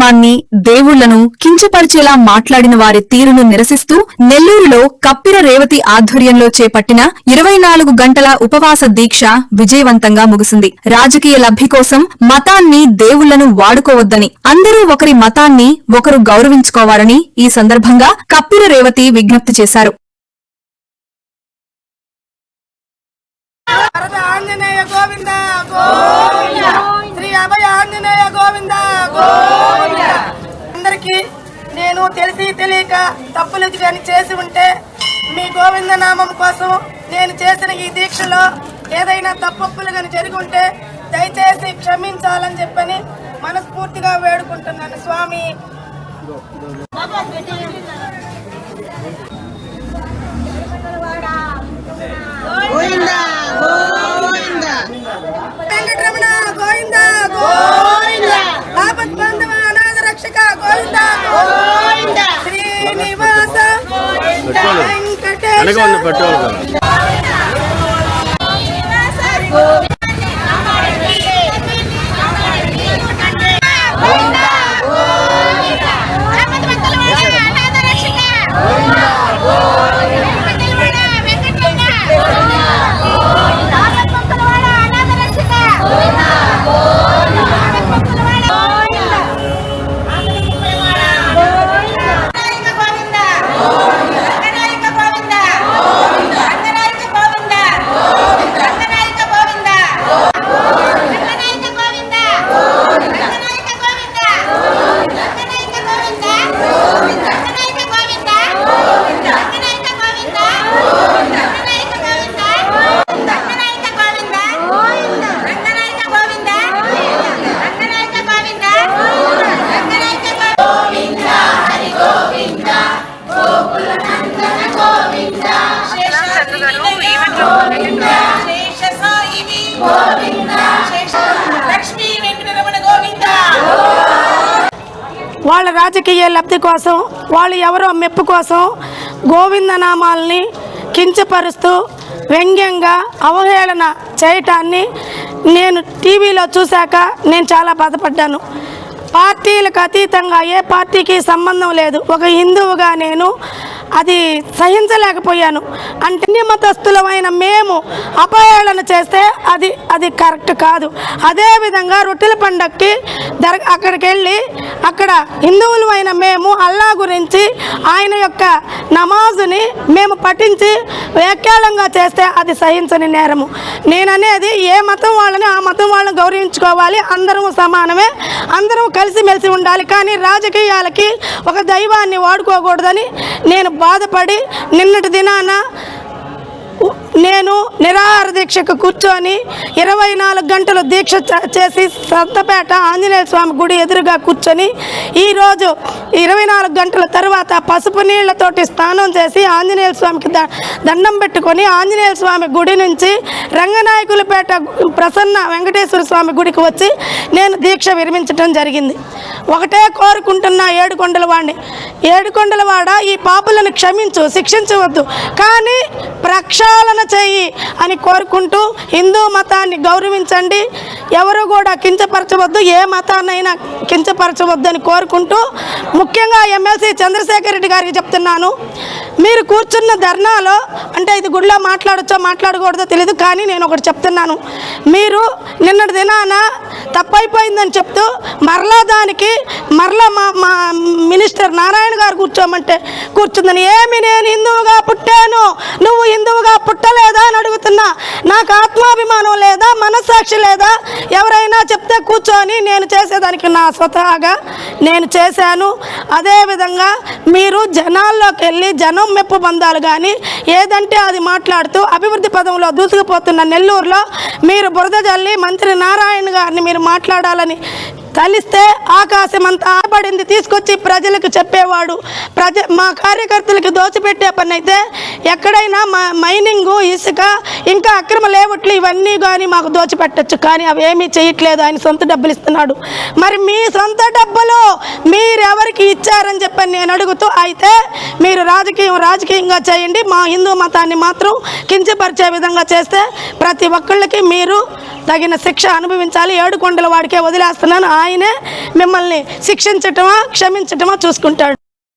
నామాన్ని, దేవుళ్లను కించపరిచేలా మాట్లాడిన వారి తీరును నిరసిస్తూ నెల్లూరులో కప్పిర రేవతి ఆధ్వర్యంలో చేపట్టిన 24 గంటల ఉపవాస దీక్ష విజయవంతంగా ముగిసింది. రాజకీయ లబ్ధి కోసం మతాన్ని, దేవుళ్లను వాడుకోవద్దని, అందరూ ఒకరి మతాన్ని ఒకరు గౌరవించుకోవాలని ఈ సందర్భంగా కప్పిర రేవతి విజ్ఞప్తి చేశారు. ఆంజనేయ గోవింద గోవింద, శ్రీ అభయ ఆంజనేయ గోవింద గోవింద. అందరికీ నేను తెలిసి తెలియక తప్పులు కానీ చేసి ఉంటే మీ గోవింద నామం కోసం నేను చేసిన ఈ దీక్షలో ఏదైనా తప్పులు కానీ జరిగి ఉంటే దయచేసి క్షమించాలని చెప్పని మనస్ఫూర్తిగా వేడుకుంటున్నాను స్వామి. వెంకటరమణ గోవింద గోవింద, ఆపత్ బాంధవ అనాథ రక్షక గోవింద గోవింద, శ్రీనివాస వెంకటేశ వాళ్ళ రాజకీయ లబ్ధి కోసం, వాళ్ళు ఎవరో మెప్పు కోసం గోవింద నామాల్ని కించపరుస్తూ వ్యంగ్యంగా అవహేళన చేయటాన్ని నేను టీవీలో చూశాక నేను చాలా బాధపడ్డాను. పార్టీలకు అతీతంగా ఏ పార్టీకి సంబంధం లేదు, ఒక హిందువుగా నేను అది సహించలేకపోయాను. అంటే అన్ని మతస్థులమైన మేము అపహేళన చేస్తే అది కరెక్ట్ కాదు. అదేవిధంగా రొట్టెల పండక్కి అక్కడికి వెళ్ళి అక్కడ హిందువులమైన మేము అల్లా గురించి ఆయన యొక్క నమాజుని మేము పఠించి వ్యాఖ్యానంగా చేస్తే అది సహించని నేరము. నేననేది ఏ మతం వాళ్ళని ఆ మతం వాళ్ళని గౌరవించుకోవాలి, అందరూ సమానమే, అందరూ కలిసిమెలిసి ఉండాలి. కానీ రాజకీయాలకి ఒక దైవాన్ని వాడుకోకూడదని నేను బాధపడి నిన్నటి దినాన నేను నిరాహార దీక్షకు కూర్చొని 24 గంటలు దీక్ష చేసి సంతపేట ఆంజనేయ స్వామి గుడి ఎదురుగా కూర్చొని ఈరోజు 24 గంటల తర్వాత పసుపు నీళ్లతోటి స్నానం చేసి ఆంజనేయ స్వామికి దండం పెట్టుకొని ఆంజనేయ స్వామి గుడి నుంచి రంగనాయకులపేట ప్రసన్న వెంకటేశ్వర స్వామి గుడికి వచ్చి నేను దీక్ష విరమించడం జరిగింది. ఒకటే కోరుకుంటున్నా ఏడుకొండలవాడ ఈ పాపులను క్షమించు, శిక్షించవద్దు, కానీ ప్రక్షాళన చేయి అని కోరుకుంటూ హిందూ మతాన్ని గౌరవించండి, ఎవరు కూడా కించపరచవద్దు, ఏ మతాన్నైనా కించపరచవద్దు అని కోరుకుంటూ ముఖ్యంగా ఎమ్మెల్సీ చంద్రశేఖర్ రెడ్డి గారికి చెప్తున్నాను, మీరు కూర్చున్న ధర్నాలో అంటే ఇది గుడిలో మాట్లాడచ్చో మాట్లాడకూడదో తెలియదు, కానీ నేను ఒకటి చెప్తున్నాను, మీరు నిన్నటి దినాన తప్పైపోయిందని చెప్తూ మరలా మా మినిస్టర్ నారాయణ గారు కూర్చోమంటే కూర్చుందని. ఏమి నేను హిందువుగా పుట్టాను, నువ్వు హిందువుగా పుట్టలేదా అని అడుగుతున్నా. నాకు ఆత్మాభిమానం లేదా, మనస్సాక్షి లేదా? ఎవరైనా చెప్తే కూర్చొని నేను చేసేదానికి నా స్వతహాగా నేను చేశాను. అదేవిధంగా మీరు జనాల్లోకి వెళ్ళి జనం మెప్పు బంధాలు కానీ ఏదంటే అది మాట్లాడుతూ అభివృద్ధి పదంలో దూసుకుపోతున్న నెల్లూరులో మీరు బురద జల్లి మంత్రి నారాయణ గారిని మీరు మాట్లాడాలని తలిస్తే ఆకాశం అంతా ఆపడింది తీసుకొచ్చి ప్రజలకు చెప్పేవాడు. మా కార్యకర్తలకు దోచిపెట్టే పని అయితే ఎక్కడైనా మైనింగు, ఇసుక, ఇంకా అక్రమ లేఅవుట్లు ఇవన్నీ కానీ మాకు దోచిపెట్టచ్చు, కానీ అవి ఏమీ చేయట్లేదు. ఆయన సొంత డబ్బులు ఇస్తున్నాడు. మరి మీ సొంత డబ్బులు మీరెవరికి ఇచ్చారని చెప్పని నేను అడుగుతూ, అయితే మీరు రాజకీయంగా చేయండి, మా హిందూ మతాన్ని మాత్రం కించపరిచే విధంగా చేస్తే ప్రతి ఒక్కళ్ళకి మీరు తగిన శిక్ష అనుభవించాలి. 7 కొండల వాడికే వదిలేస్తున్నాను, ఆయనే మిమ్మల్ని శిక్షించటమా క్షమించటమా చూసుకుంటాడు.